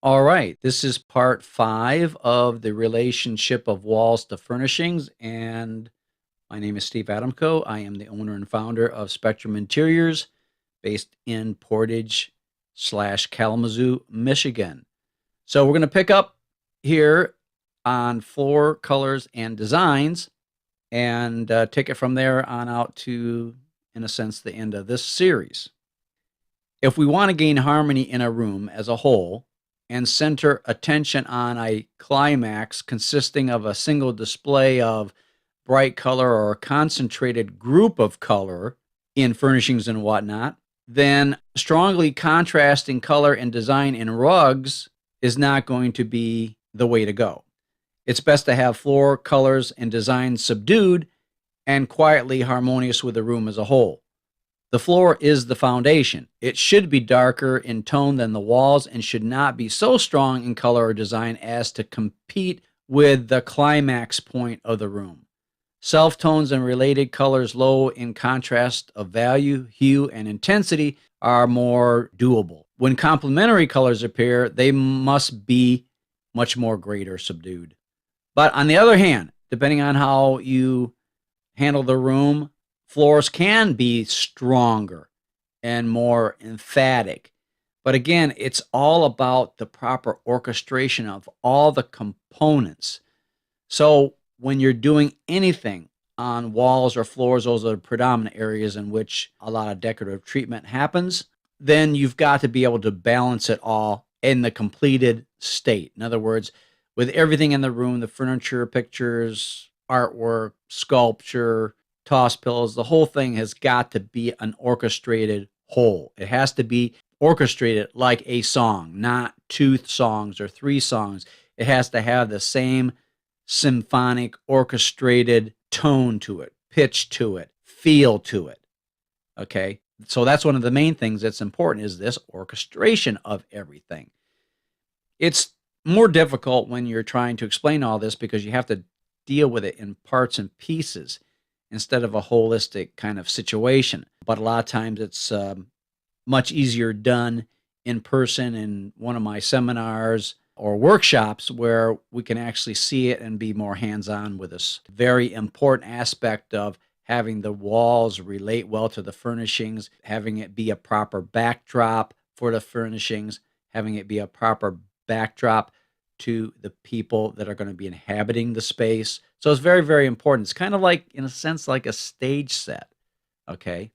All right, this is part 5 of the relationship of walls to furnishings, and my name is Steve Adamco. I am the owner and founder of Spectrum Interiors, based in Portage/Kalamazoo, Michigan. So we're going to pick up here on floor colors and designs, and take it from there on out to, in a sense, the end of this series. If we want to gain harmony in a room as a whole and center attention on a climax consisting of a single display of bright color or a concentrated group of color in furnishings and whatnot, then strongly contrasting color and design in rugs is not going to be the way to go. It's best to have floor colors and design subdued and quietly harmonious with the room as a whole. The floor is the foundation. It should be darker in tone than the walls and should not be so strong in color or design as to compete with the climax point of the room. Self-tones and related colors low in contrast of value, hue, and intensity are more doable. When complementary colors appear, they must be much more great or subdued. But on the other hand, depending on how you handle the room, floors can be stronger and more emphatic. But again, it's all about the proper orchestration of all the components. So when you're doing anything on walls or floors, those are the predominant areas in which a lot of decorative treatment happens, then you've got to be able to balance it all in the completed state. In other words, with everything in the room, the furniture, pictures, artwork, sculpture, toss pillows, the whole thing has got to be an orchestrated whole. It has to be orchestrated like a song, not 2 songs or 3 songs. It has to have the same symphonic orchestrated tone to it, pitch to it, feel to it. Okay? So that's one of the main things that's important, is this orchestration of everything. It's more difficult when you're trying to explain all this because you have to deal with it in parts and pieces instead of a holistic kind of situation. But a lot of times it's much easier done in person in one of my seminars or workshops where we can actually see it and be more hands-on with this. Very important aspect of having the walls relate well to the furnishings, having it be a proper backdrop for the furnishings, having it be a proper backdrop to the people that are going to be inhabiting the space. So it's very, very important. It's kind of like, in a sense, like a stage set. Okay.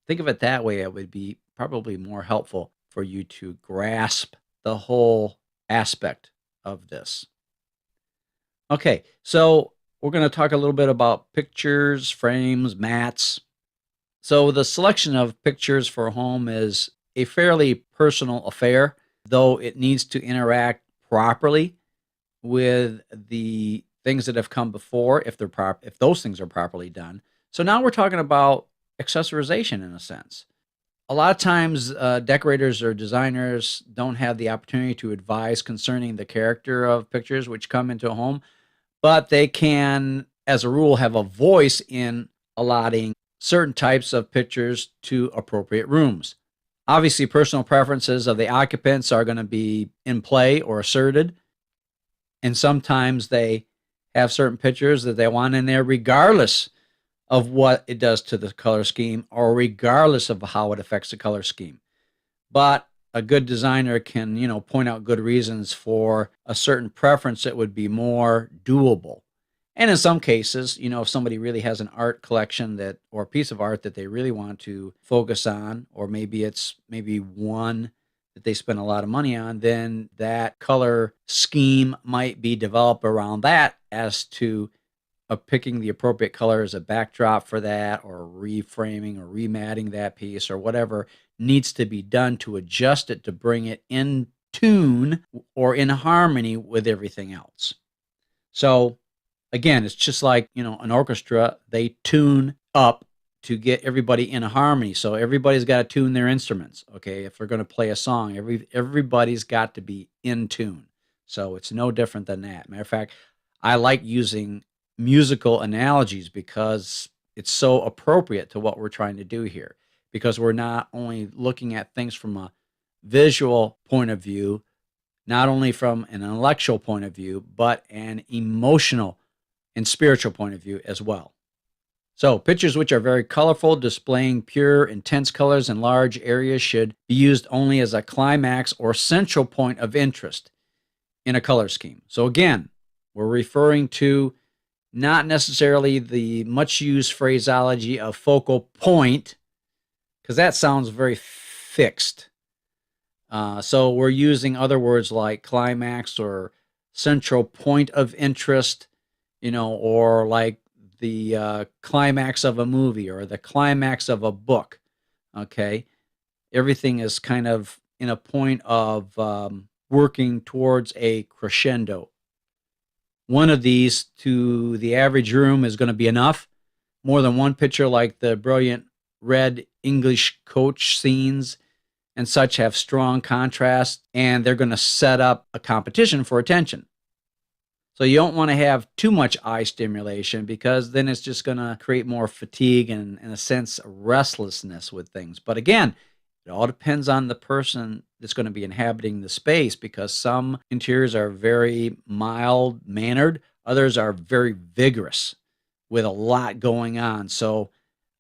Think of it that way. It would be probably more helpful for you to grasp the whole aspect of this. Okay. So we're going to talk a little bit about pictures, frames, mats. So the selection of pictures for a home is a fairly personal affair, though it needs to interact properly with the things that have come before, if those things are properly done. So now we're talking about accessorization in a sense. A lot of times, decorators or designers don't have the opportunity to advise concerning the character of pictures which come into a home, but they can, as a rule, have a voice in allotting certain types of pictures to appropriate rooms. Obviously, personal preferences of the occupants are going to be in play or asserted, and sometimes they have certain pictures that they want in there regardless of what it does to the color scheme or regardless of how it affects the color scheme. But a good designer can, point out good reasons for a certain preference that would be more doable. And in some cases, if somebody really has an art collection or a piece of art that they really want to focus on, or maybe it's one that they spend a lot of money on, then that color scheme might be developed around that as to picking the appropriate color as a backdrop for that, or reframing or rematting that piece, or whatever needs to be done to adjust it to bring it in tune or in harmony with everything else. So again, it's just like, an orchestra, they tune up to get everybody in a harmony. So everybody's got to tune their instruments. Okay. If we're going to play a song, everybody's got to be in tune. So it's no different than that. Matter of fact, I like using musical analogies because it's so appropriate to what we're trying to do here, because we're not only looking at things from a visual point of view, not only from an intellectual point of view, but an emotional and spiritual point of view as well. So pictures which are very colorful, displaying pure, intense colors in large areas should be used only as a climax or central point of interest in a color scheme. So again, we're referring to not necessarily the much used phraseology of focal point, because that sounds very fixed. So we're using other words like climax or central point of interest, or like the climax of a movie or the climax of a book. Okay. Everything is kind of in a point of working towards a crescendo. One of these to the average room is going to be enough. More than one picture, like the brilliant red English coach scenes and such, have strong contrast, and they're going to set up a competition for attention. So you don't want to have too much eye stimulation, because then it's just going to create more fatigue and, in a sense, restlessness with things. But again, it all depends on the person that's going to be inhabiting the space, because some interiors are very mild-mannered, others are very vigorous with a lot going on. So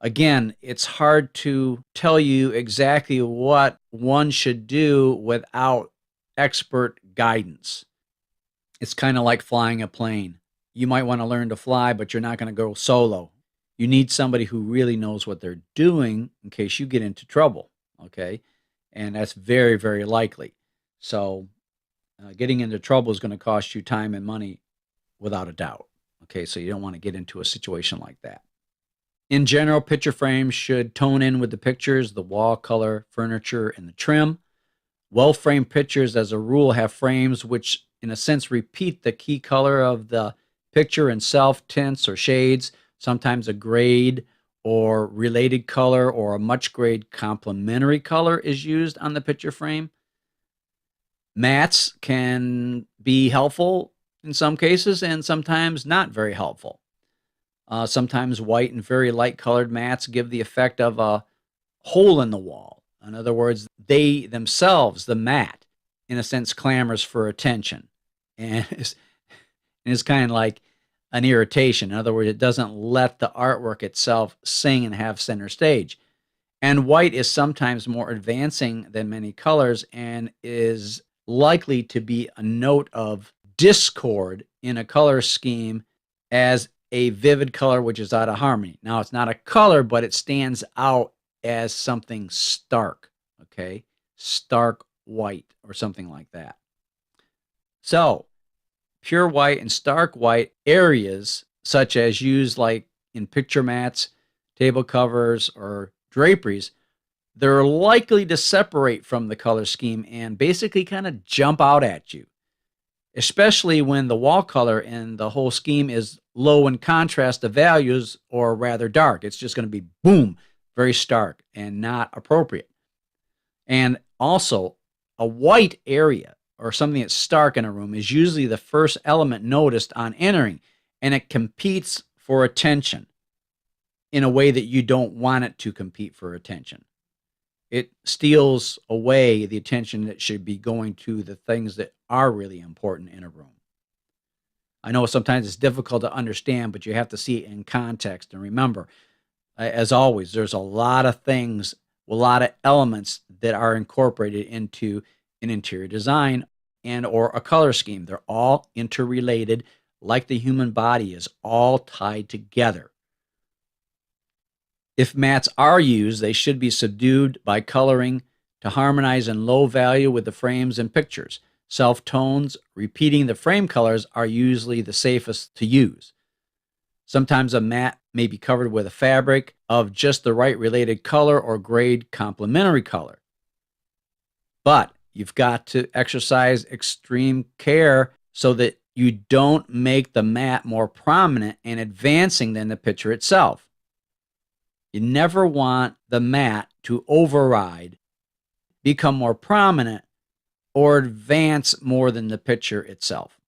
again, it's hard to tell you exactly what one should do without expert guidance. It's kind of like flying a plane. You might want to learn to fly, but you're not going to go solo. You need somebody who really knows what they're doing in case you get into trouble, okay? And that's very, very likely. So getting into trouble is going to cost you time and money without a doubt, okay? So you don't want to get into a situation like that. In general, picture frames should tone in with the pictures, the wall color, furniture, and the trim. Well-framed pictures, as a rule, have frames which, in a sense, repeat the key color of the picture in self tints or shades, sometimes a grade or related color or a much grade complementary color is used on the picture frame. Mattes can be helpful in some cases and sometimes not very helpful. Sometimes white and very light colored mattes give the effect of a hole in the wall. In other words, they themselves, the matte, in a sense, clamors for attention. And it's kind of like an irritation. In other words, it doesn't let the artwork itself sing and have center stage. And white is sometimes more advancing than many colors and is likely to be a note of discord in a color scheme as a vivid color which is out of harmony. Now, it's not a color, but it stands out as something stark, okay? Stark white or something like that. So, pure white and stark white areas, such as used like in picture mats, table covers, or draperies, they're likely to separate from the color scheme and basically kind of jump out at you, especially when the wall color in the whole scheme is low in contrast to values or rather dark. It's just going to be, boom, very stark and not appropriate. And also, a white area or something that's stark in a room is usually the first element noticed on entering, and it competes for attention in a way that you don't want it to compete for attention. It steals away the attention that should be going to the things that are really important in a room. I know sometimes it's difficult to understand, but you have to see it in context. And remember, as always, there's a lot of things, a lot of elements that are incorporated into an interior design and or a color scheme. They're all interrelated, like the human body is all tied together. If mats are used, they should be subdued by coloring to harmonize in low value with the frames and pictures. Self-tones repeating the frame colors are usually the safest to use. Sometimes a mat may be covered with a fabric of just the right related color or grade complementary color. But you've got to exercise extreme care so that you don't make the mat more prominent and advancing than the picture itself. You never want the mat to override, become more prominent, or advance more than the picture itself.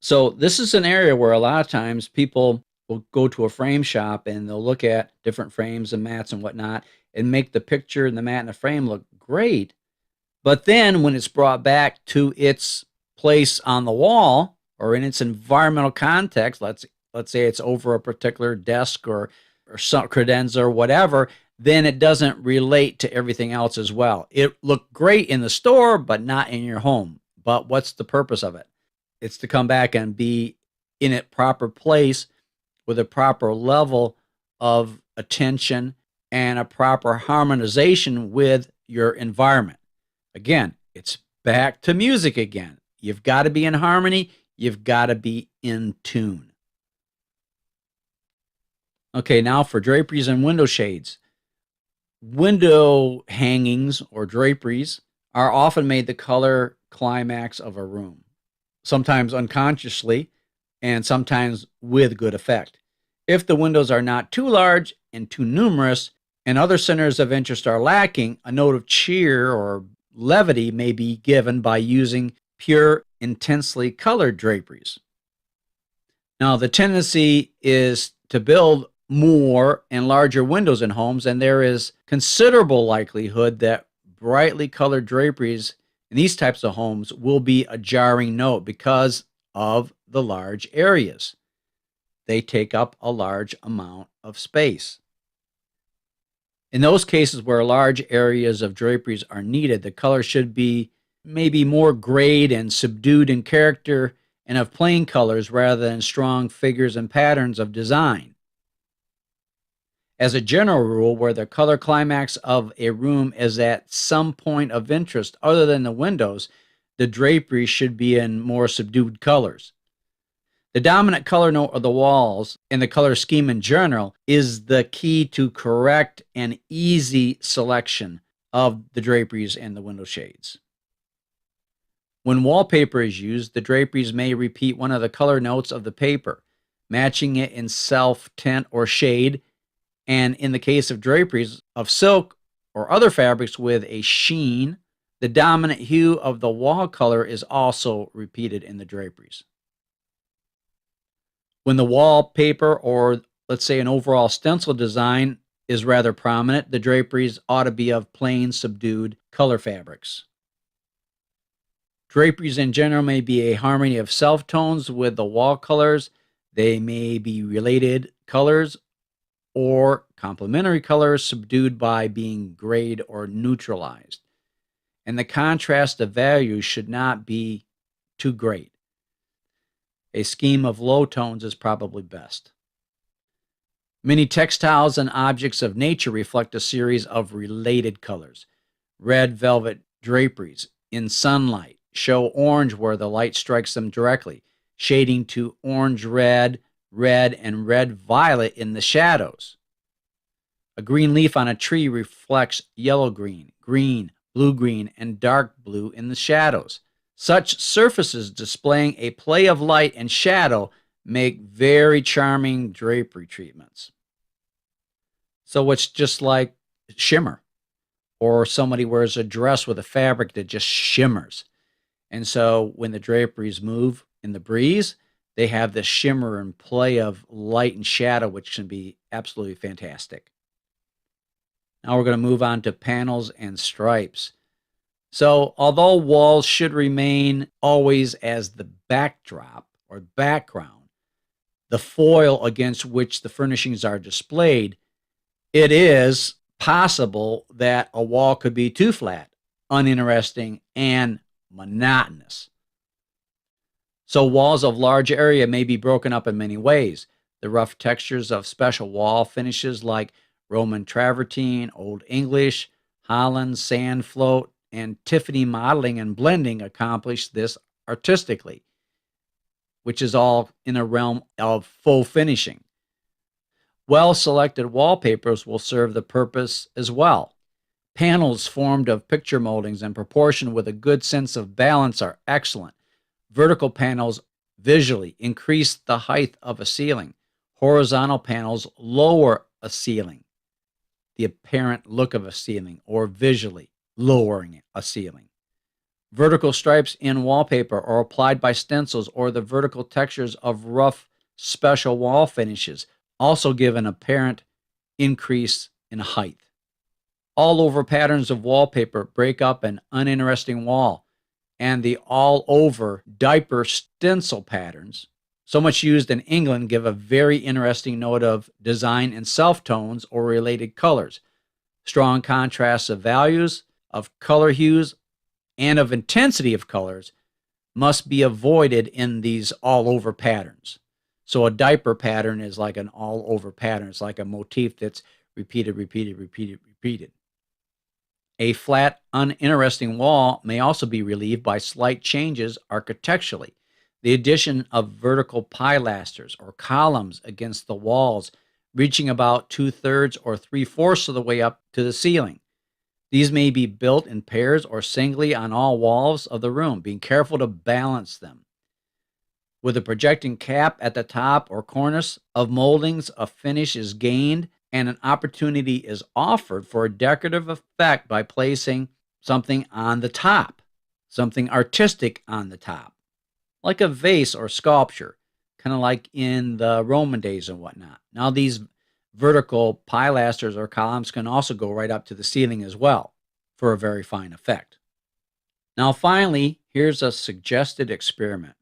So this is an area where a lot of times people will go to a frame shop and they'll look at different frames and mats and whatnot and make the picture and the mat and the frame look great, But then when it's brought back to its place on the wall or in its environmental context, let's say it's over a particular desk or some credenza or whatever, then it doesn't relate to everything else as well. It looked great in the store, but not in your home. But what's the purpose of it? It's to come back and be in its proper place with a proper level of attention and a proper harmonization with your environment. Again, it's back to music again. You've got to be in harmony. You've got to be in tune. Okay, now for draperies and window shades. Window hangings or draperies are often made the color climax of a room, sometimes unconsciously and sometimes with good effect. If the windows are not too large and too numerous and other centers of interest are lacking, a note of cheer or levity may be given by using pure, intensely colored draperies. Now, the tendency is to build more and larger windows in homes, and there is considerable likelihood that brightly colored draperies in these types of homes will be a jarring note because of the large areas. They take up a large amount of space. In those cases where large areas of draperies are needed, the color should be maybe more grayed and subdued in character and of plain colors rather than strong figures and patterns of design. As a general rule, where the color climax of a room is at some point of interest other than the windows, the drapery should be in more subdued colors. The dominant color note of the walls and the color scheme in general is the key to correct and easy selection of the draperies and the window shades. When wallpaper is used, the draperies may repeat one of the color notes of the paper, matching it in self-tint or shade, and in the case of draperies of silk or other fabrics with a sheen, the dominant hue of the wall color is also repeated in the draperies. When the wallpaper or, let's say, an overall stencil design is rather prominent, the draperies ought to be of plain, subdued color fabrics. Draperies in general may be a harmony of self-tones with the wall colors. They may be related colors or complementary colors subdued by being grayed or neutralized. And the contrast of values should not be too great. A scheme of low tones is probably best. Many textiles and objects of nature reflect a series of related colors. Red velvet draperies in sunlight show orange where the light strikes them directly, shading to orange-red, red, and red-violet in the shadows. A green leaf on a tree reflects yellow-green, green, blue-green, and dark blue in the shadows. Such surfaces displaying a play of light and shadow make very charming drapery treatments. So it's just like shimmer, or somebody wears a dress with a fabric that just shimmers. And so when the draperies move in the breeze, they have this shimmer and play of light and shadow, which can be absolutely fantastic. Now we're going to move on to panels and stripes. So although walls should remain always as the backdrop or background, the foil against which the furnishings are displayed, it is possible that a wall could be too flat, uninteresting, and monotonous. So walls of large area may be broken up in many ways. The rough textures of special wall finishes like Roman travertine, Old English, Holland, sand float, and Tiffany modeling and blending accomplish this artistically, which is all in a realm of faux finishing. Well-selected wallpapers will serve the purpose as well. Panels formed of picture moldings and proportioned with a good sense of balance are excellent. Vertical panels visually increase the height of a ceiling. Horizontal panels lower a ceiling, the apparent look of a ceiling, or visually lowering a ceiling. Vertical stripes in wallpaper are applied by stencils or the vertical textures of rough special wall finishes also give an apparent increase in height. All over patterns of wallpaper break up an uninteresting wall, and the all over diaper stencil patterns, so much used in England, give a very interesting note of design and self tones or related colors. Strong contrasts of values, of color hues, and of intensity of colors must be avoided in these all over patterns. So a diaper pattern is like an all over pattern. It's like a motif that's repeated, repeated, repeated, repeated. A flat, uninteresting wall may also be relieved by slight changes architecturally. The addition of vertical pilasters or columns against the walls, reaching about 2/3 or 3/4 of the way up to the ceiling. These may be built in pairs or singly on all walls of the room, being careful to balance them. With a projecting cap at the top or cornice of moldings, a finish is gained and an opportunity is offered for a decorative effect by placing something on the top, something artistic on the top, like a vase or sculpture, kind of like in the Roman days and whatnot. Now, these vertical pilasters or columns can also go right up to the ceiling as well for a very fine effect. Now, finally, here's a suggested experiment.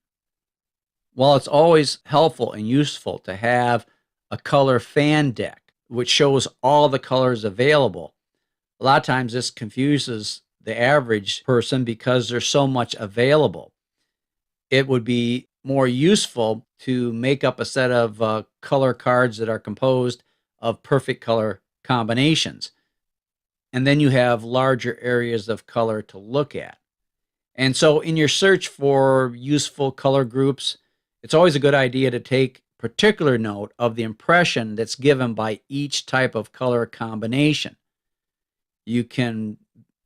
While it's always helpful and useful to have a color fan deck, which shows all the colors available, a lot of times this confuses the average person because there's so much available. It would be more useful to make up a set of color cards that are composed of perfect color combinations. And then you have larger areas of color to look at. And so in your search for useful color groups, it's always a good idea to take particular note of the impression that's given by each type of color combination. You can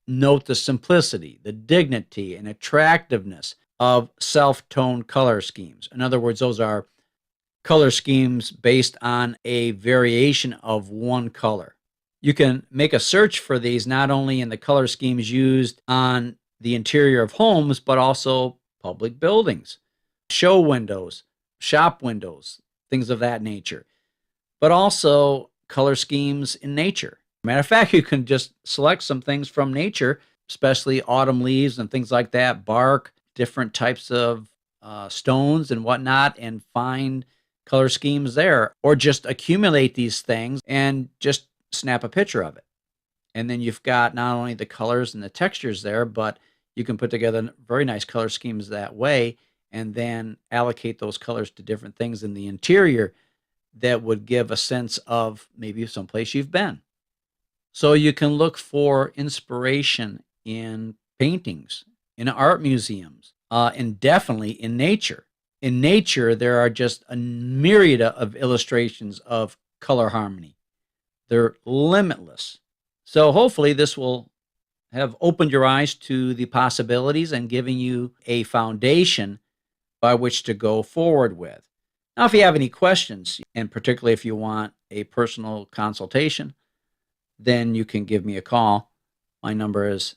note the simplicity, the dignity, and attractiveness of self-toned color schemes. In other words, those are color schemes based on a variation of one color. You can make a search for these not only in the color schemes used on the interior of homes, but also public buildings, show windows, shop windows, things of that nature, but also color schemes in nature. Matter of fact, you can just select some things from nature, especially autumn leaves and things like that, bark, different types of stones and whatnot, and find color schemes there, or just accumulate these things and just snap a picture of it. And then you've got not only the colors and the textures there, but you can put together very nice color schemes that way, and then allocate those colors to different things in the interior that would give a sense of maybe someplace you've been. So you can look for inspiration in paintings, in art museums, and definitely in nature. In nature, there are just a myriad of illustrations of color harmony. They're limitless. So hopefully this will have opened your eyes to the possibilities and giving you a foundation by which to go forward with. Now, if you have any questions, and particularly if you want a personal consultation, then you can give me a call. My number is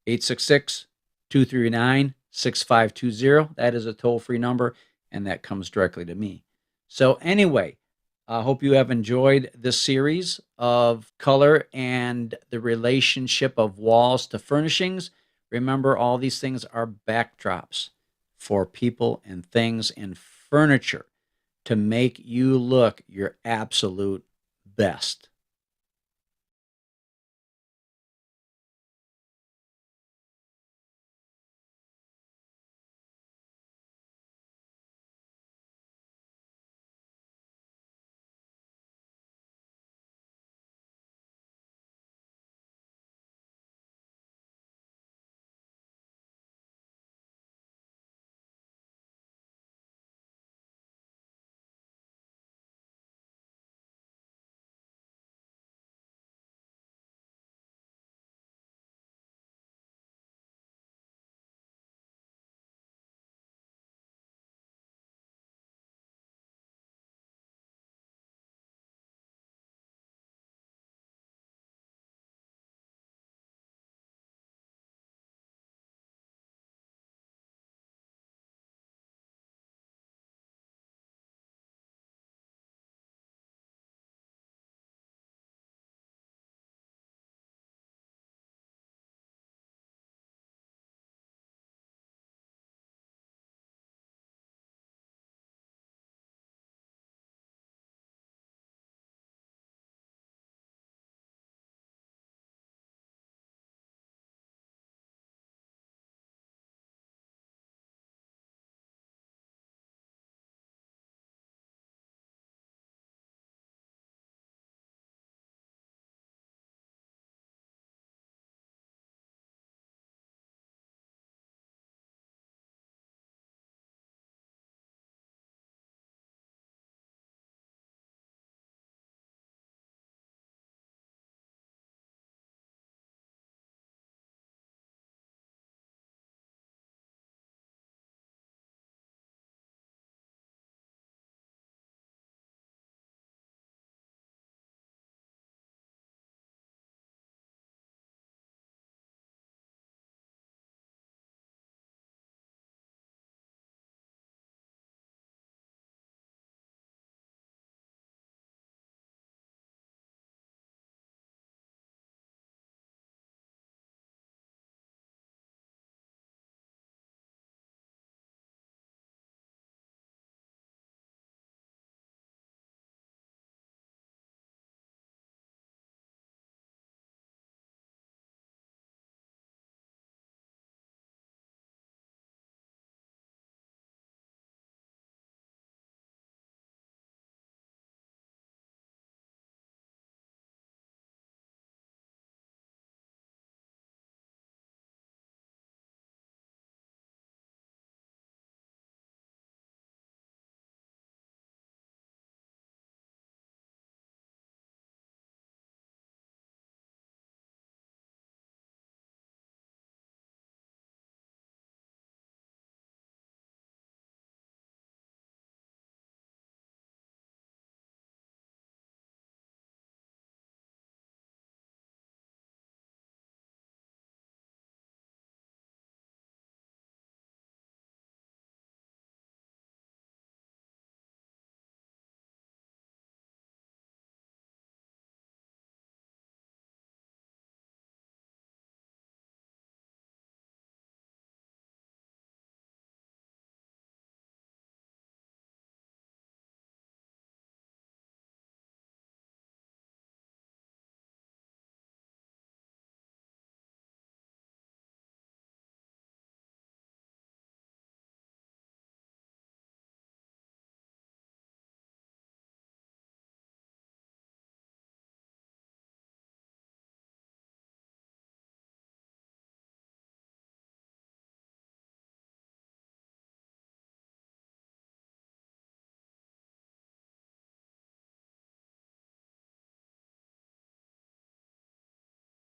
866-239-6520. That is a toll-free number, and that comes directly to me. So anyway, I hope you have enjoyed this series of color and the relationship of walls to furnishings. Remember, all these things are backdrops for people and things and furniture to make you look your absolute best.